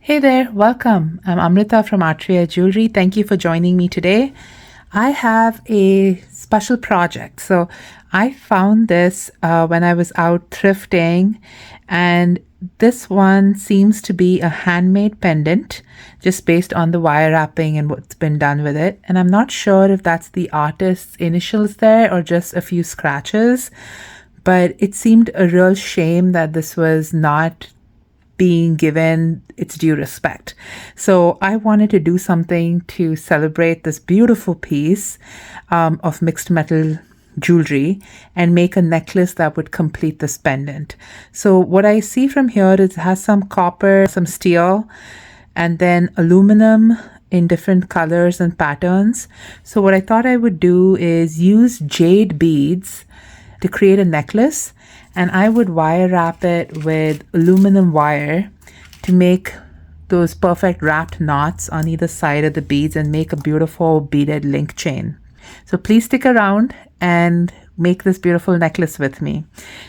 Hey there, welcome. I'm Amrita from Artria Jewelry. Thank you for joining me today. I have a special project. So I found this when I was out thrifting, and this one seems to be a handmade pendant just based on the wire wrapping and what's been done with it. And I'm not sure if that's the artist's initials there or just a few scratches, but it seemed a real shame that this was not being given its due respect. So I wanted to do something to celebrate this beautiful piece of mixed metal jewelry and make a necklace that would complete this pendant. So what I see from here is it has some copper, some steel, and then aluminum in different colors and patterns. So what I thought I would do is use jade beads to create a necklace, and I would wire wrap it with aluminum wire to make those perfect wrapped knots on either side of the beads and make a beautiful beaded link chain. So please stick around and make this beautiful necklace with me.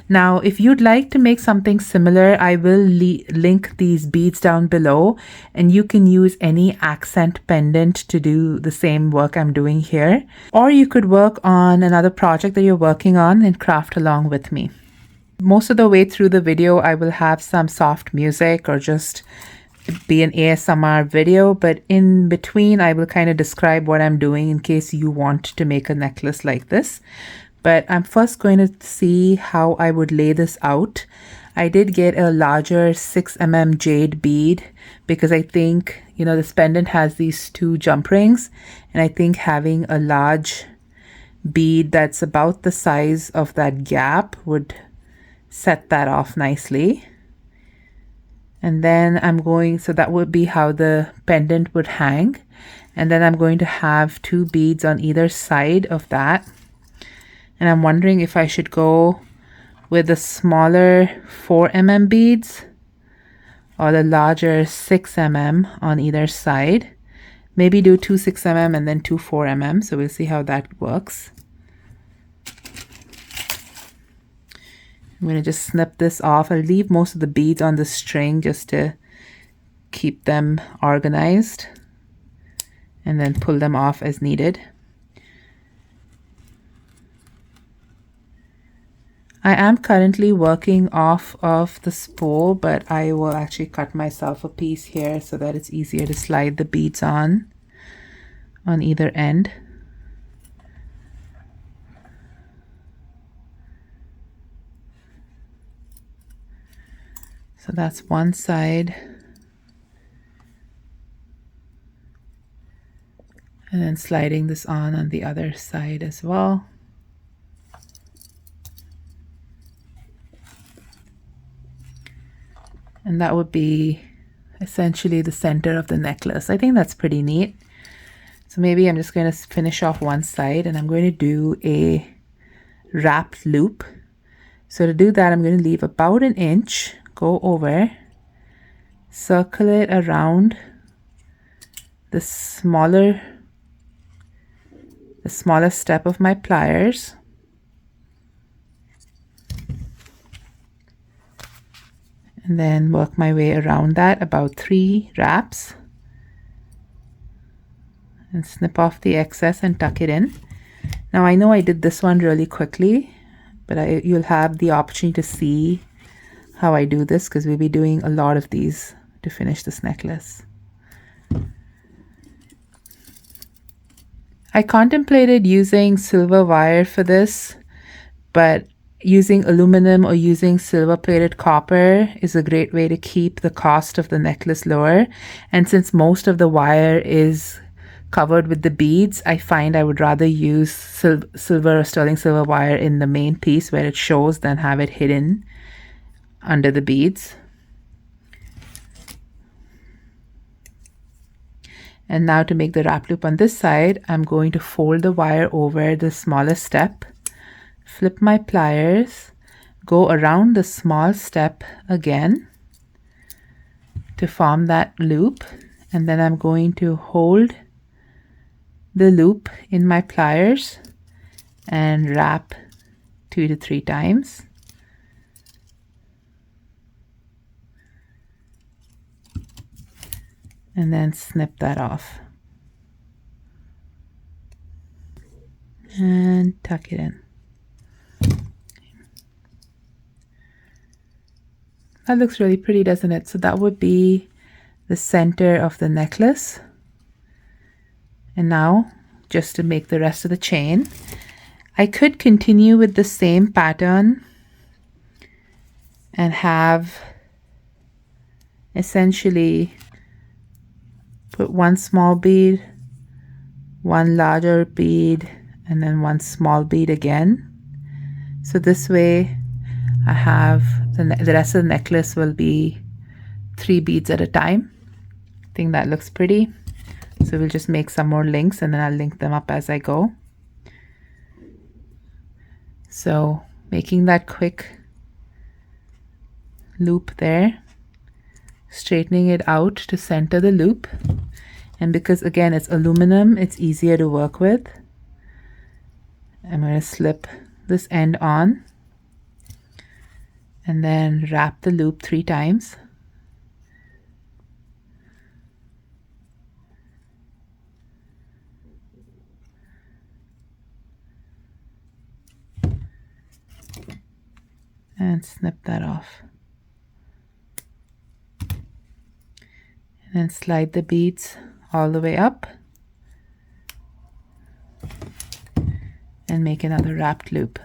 Now, if you'd like to make something similar, I will link these beads down below, and you can use any accent pendant to do the same work I'm doing here. Or you could work on another project that you're working on and craft along with me. Most of the way through the video, I will have some soft music or just be an ASMR video, but in between, I will kind of describe what I'm doing in case you want to make a necklace like this. But I'm first going to see how I would lay this out. I did get a larger 6 mm jade bead because I think, this pendant has these two jump rings, and I think having a large bead that's about the size of that gap would set that off nicely. And then so that would be how the pendant would hang. And then I'm going to have 2 beads on either side of that. And I'm wondering if I should go with the smaller 4 mm beads or the larger 6 mm on either side. Maybe do 2 6 mm and then 2 4 mm. So we'll see how that works. I'm going to just snip this off. I'll leave most of the beads on the string just to keep them organized, and then pull them off as needed. I am currently working off of the spool, but I will actually cut myself a piece here so that it's easier to slide the beads on either end. So that's one side. And then sliding this on the other side as well. And that would be essentially the center of the necklace. I think that's pretty neat. So maybe I'm just going to finish off one side, and I'm going to do a wrapped loop. So to do that, I'm going to leave about 1 inch, go over, circle it around the smaller step of my pliers, and then work my way around that about 3 wraps, and snip off the excess and tuck it in. Now I know I did this one really quickly, but you'll have the opportunity to see how I do this because we'll be doing a lot of these to finish this necklace. I contemplated using silver wire for this, but using aluminum or using silver plated copper is a great way to keep the cost of the necklace lower. And since most of the wire is covered with the beads, I find I would rather use silver or sterling silver wire in the main piece where it shows than have it hidden under the beads. And now to make the wrap loop on this side, I'm going to fold the wire over the smallest step, flip my pliers, go around the small step again to form that loop, and then I'm going to hold the loop in my pliers and wrap 2 to 3 times. and then snip that off and tuck it in. That looks really pretty, doesn't it? So that would be the center of the necklace. And now, just to make the rest of the chain, I could continue with the same pattern and have essentially put one small bead, one larger bead, and then one small bead again. So this way I have the rest of the necklace will be 3 beads at a time. I think that looks pretty. So we'll just make some more links and then I'll link them up as I go. So making that quick loop there, straightening it out to center the loop. And because again it's aluminum, it's easier to work with. I'm going to slip this end on and then wrap the loop 3 times. And snip that off. And then slide the beads all the way up and make another wrapped loop.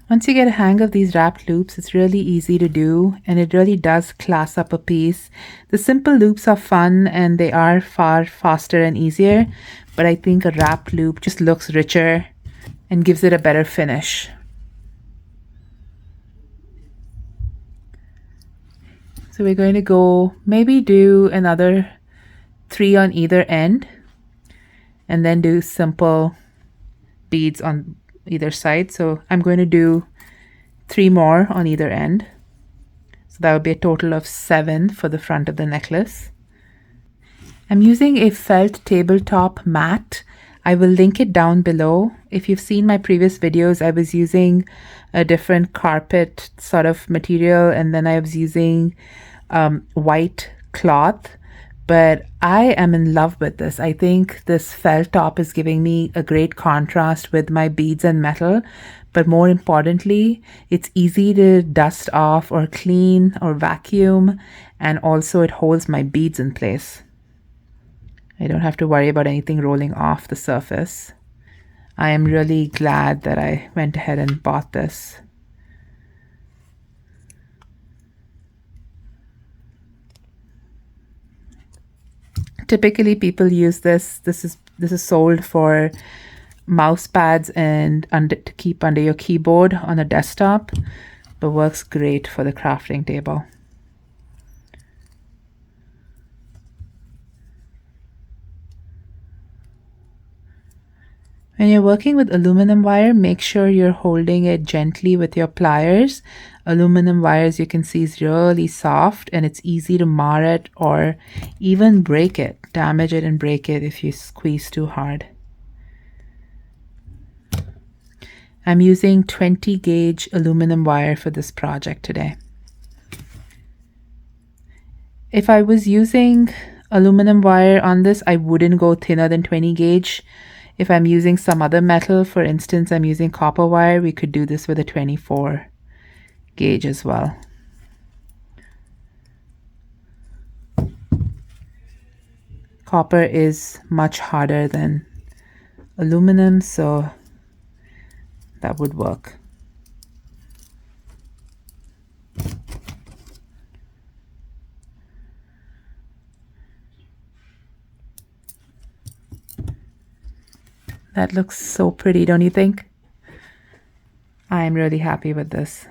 Once you get a hang of these wrapped loops, it's really easy to do and it really does class up a piece. The simple loops are fun and they are far faster and easier, but I think a wrapped loop just looks richer and gives it a better finish. So we're going to go maybe do another 3 on either end and then do simple beads on either side. So I'm going to do 3 more on either end. So that would be a total of 7 for the front of the necklace. I'm using a felt tabletop mat. I will link it down below. If you've seen my previous videos, I was using a different carpet sort of material and then I was using white cloth. But I am in love with this. I think this felt top is giving me a great contrast with my beads and metal. But more importantly, it's easy to dust off or clean or vacuum. And also it holds my beads in place. I don't have to worry about anything rolling off the surface. I am really glad that I went ahead and bought this. Typically people use this. This is sold for mouse pads and to keep under your keyboard on a desktop, but works great for the crafting table. When you're working with aluminum wire, make sure you're holding it gently with your pliers. Aluminum wires, you can see, is really soft and it's easy to mar it or even break it, damage it and break it if you squeeze too hard. I'm using 20 gauge aluminum wire for this project today. If I was using aluminum wire on this, I wouldn't go thinner than 20 gauge. If I'm using some other metal, for instance, I'm using copper wire, we could do this with a 24 gauge as well. Copper is much harder than aluminum, so that would work. That looks so pretty, don't you think? I'm really happy with this.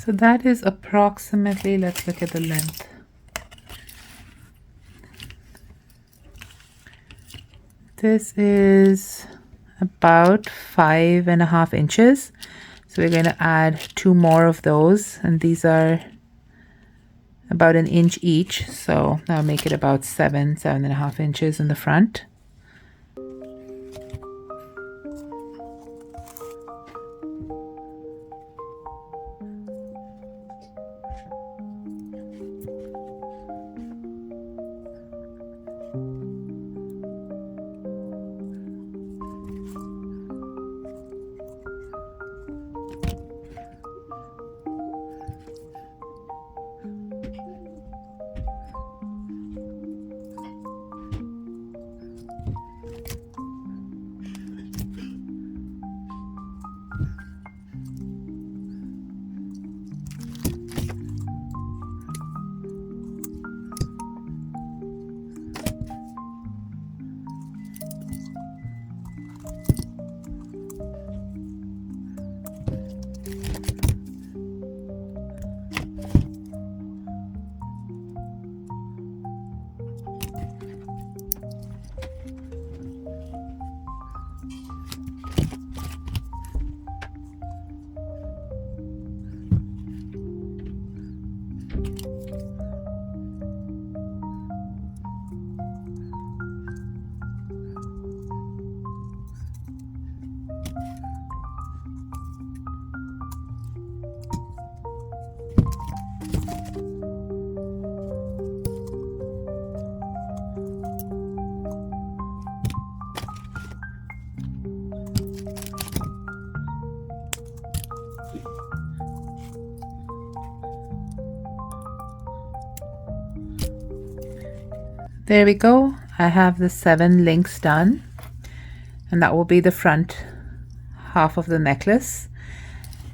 So that is approximately, let's look at the length. This is about 5.5 inches. So we're going to add 2 more of those, and these are about 1 inch each. So that'll make it about 7.5 inches in the front. There we go. I have the 7 links done, and that will be the front half of the necklace.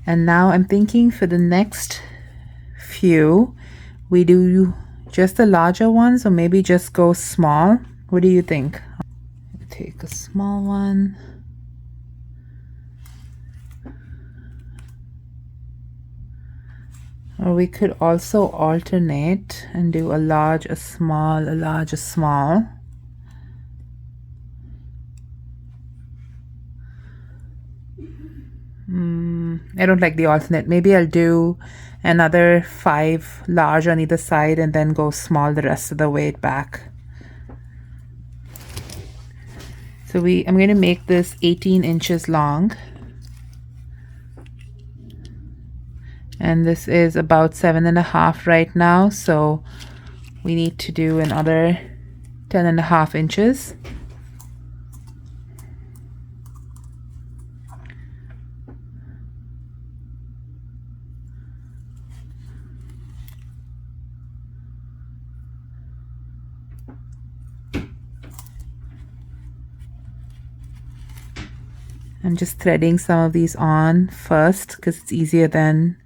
And now I'm thinking for the next few, we do just the larger ones, or maybe just go small. What do you think? Take a small one. Or we could also alternate and do a large, a small, a large, a small. I don't like the alternate. Maybe I'll do another 5 large on either side and then go small the rest of the way back. So I'm going to make this 18 inches long. And this is about 7.5 right now, so we need to do another 10.5 inches. I'm just threading some of these on first because it's easier then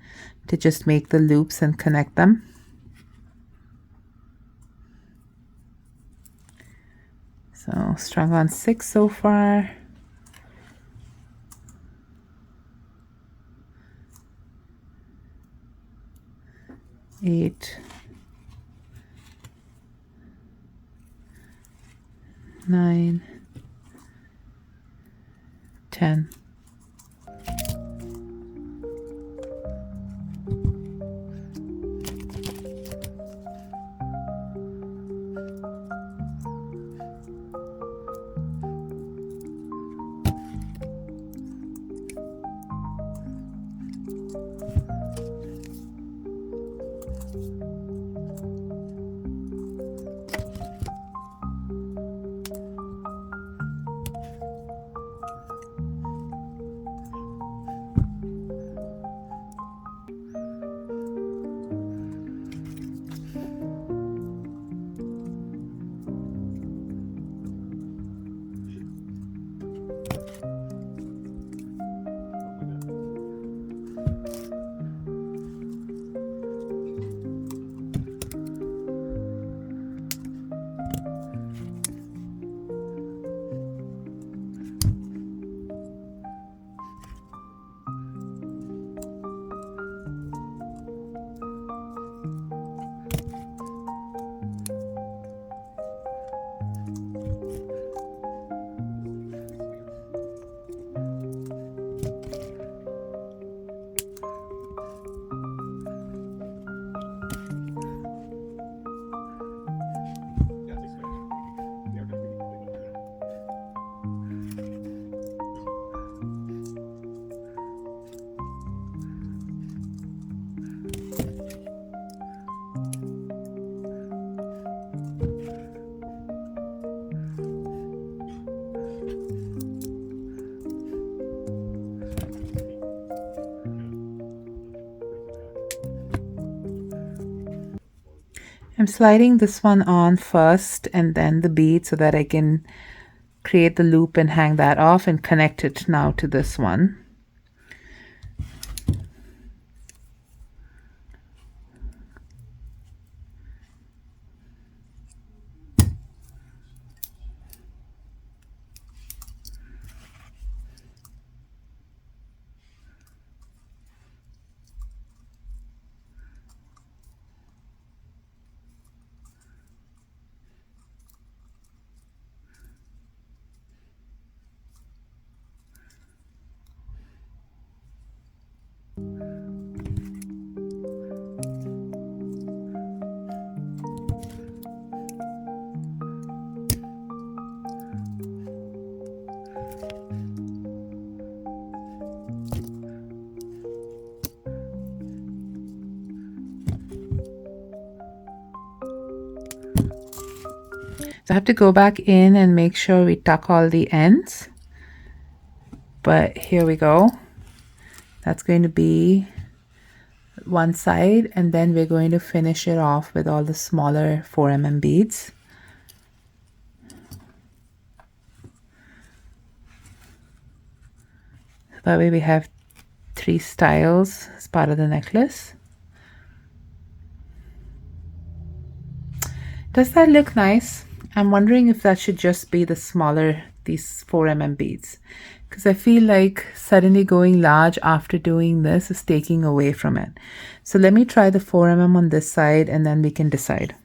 to just make the loops and connect them. So strung on 6 so far. Eight, 9, 10. I'm sliding this one on first and then the bead so that I can create the loop and hang that off and connect it now to this one. So I have to go back in and make sure we tuck all the ends. But here we go. That's going to be one side, and then we're going to finish it off with all the smaller 4mm beads. That way we have 3 styles as part of the necklace. Does that look nice? I'm wondering if that should just be the smaller, these 4mm beads, because I feel like suddenly going large after doing this is taking away from it. So let me try the 4mm on this side and then we can decide.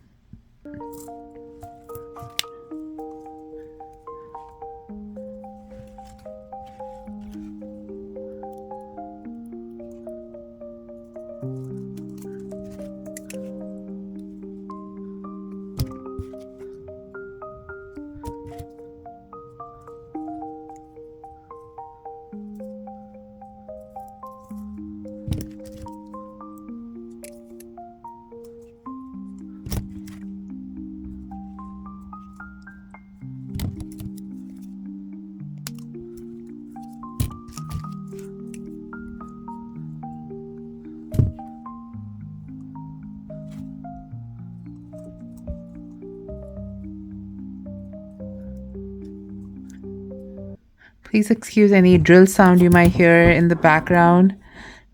Please excuse any drill sound you might hear in the background.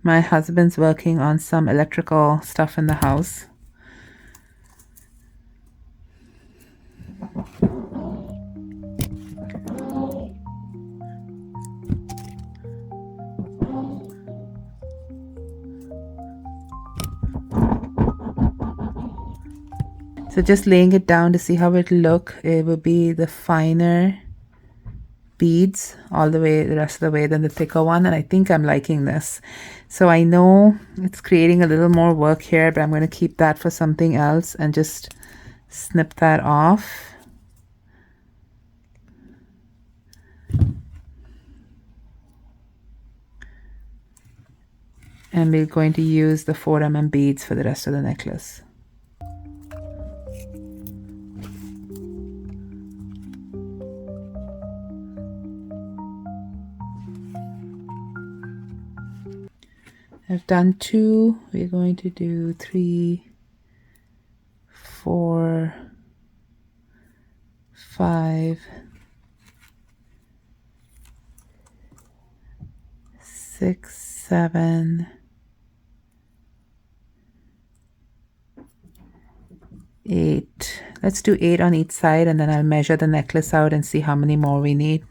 My husband's working on some electrical stuff in the house. So just laying it down to see how it'll look. It will be the finer beads all the way, the rest of the way, than the thicker one, and I think I'm liking this. So I know it's creating a little more work here, but I'm going to keep that for something else and just snip that off. And we're going to use the 4mm beads for the rest of the necklace. I've done 2. We're going to do 3, 4, 5, 6, 7, 8. Let's do 8 on each side, and then I'll measure the necklace out and see how many more we need.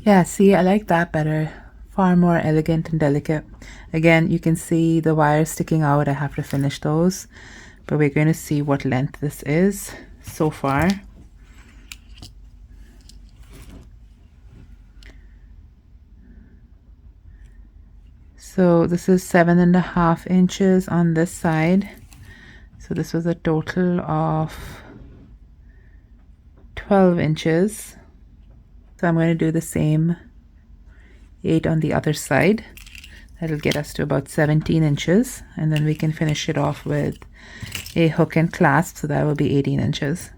Yeah, see, I like that better. Far more elegant and delicate. Again, you can see the wires sticking out. I have to finish those. But we're going to see what length this is so far. So this is 7.5 inches on this side. So this was a total of 12 inches. So I'm going to do the same 8 on the other side. That'll get us to about 17 inches. And then we can finish it off with a hook and clasp. So that will be 18 inches.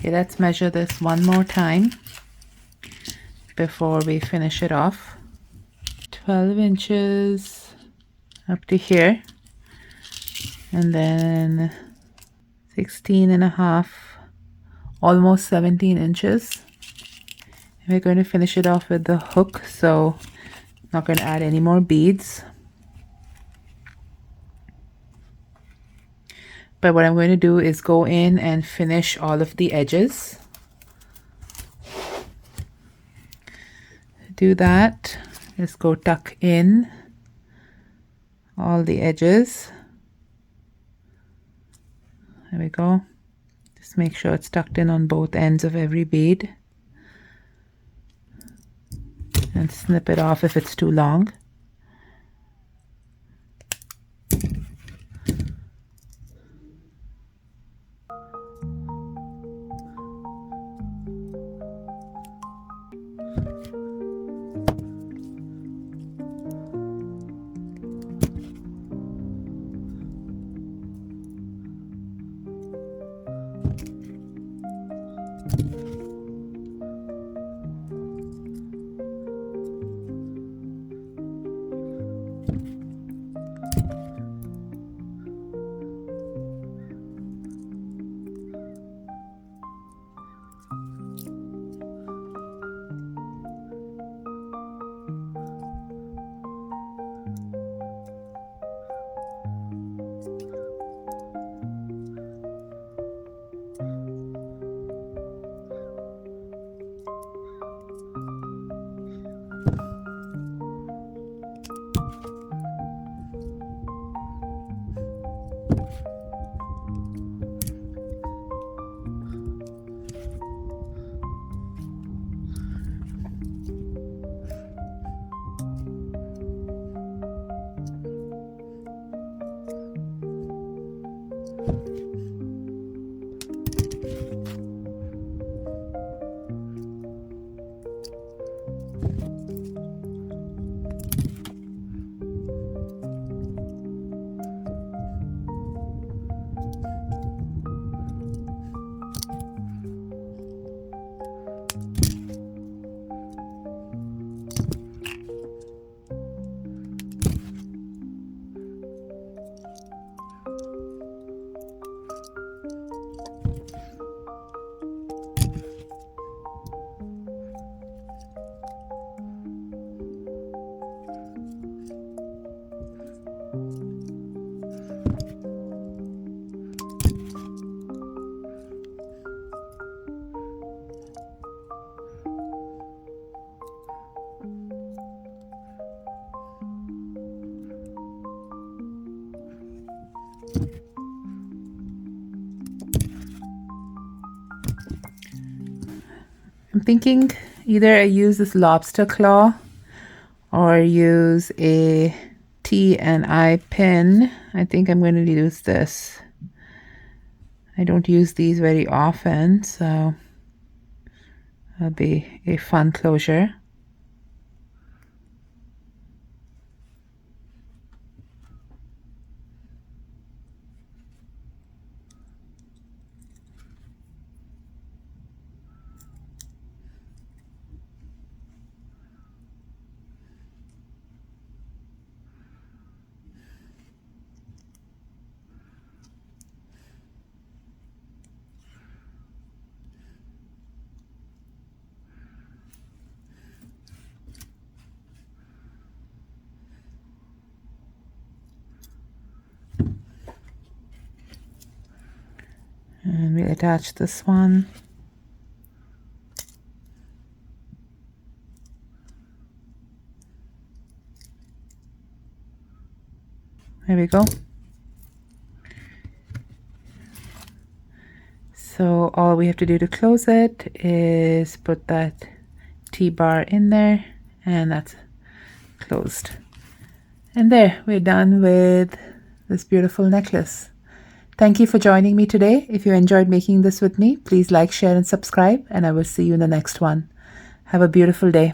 Okay, let's measure this one more time before we finish it off. 12 inches up to here, and then 16 and a half, almost 17 inches. And we're going to finish it off with the hook, so I'm not going to add any more beads. But what I'm going to do is go in and finish all of the edges. Do that. Just go tuck in all the edges. There we go. Just make sure it's tucked in on both ends of every bead. And snip it off if it's too long. I'm thinking either I use this lobster claw or use a T&I pin. I think I'm going to use this. I don't use these very often, so that'll be a fun closure. And we'll attach this one. There we go. So all we have to do to close it is put that T-bar in there, and that's closed. And there, we're done with this beautiful necklace. Thank you for joining me today. If you enjoyed making this with me, please like, share, and subscribe, and I will see you in the next one. Have a beautiful day.